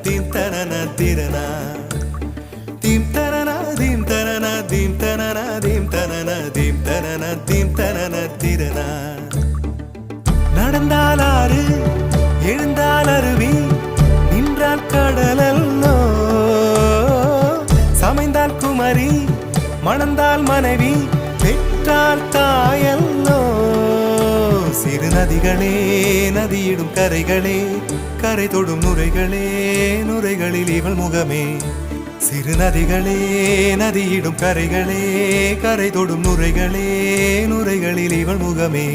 theme தனன திரனா theme தனனா theme தனனா தீம் தனனா தீம் தனனா தீம் தனனா தீம் தனன திரனா நடந்தால் ஆறு எழுந்தால் அருவி நின்றால் கடலல்லோ சமைந்தால் குமரி மணந்தால் மனைவி பெற்றால் தாயல்லோ சிறு நதிகளே நதியிடும் கரைகளே கரை தொடும் நுரைகளே நுரைகளில் இவள் முகமே சிறு நதிகளே நதியிடும் கரைகளே கரை தொடும் நுரைகளே நுரைகளில் இவள் முகமே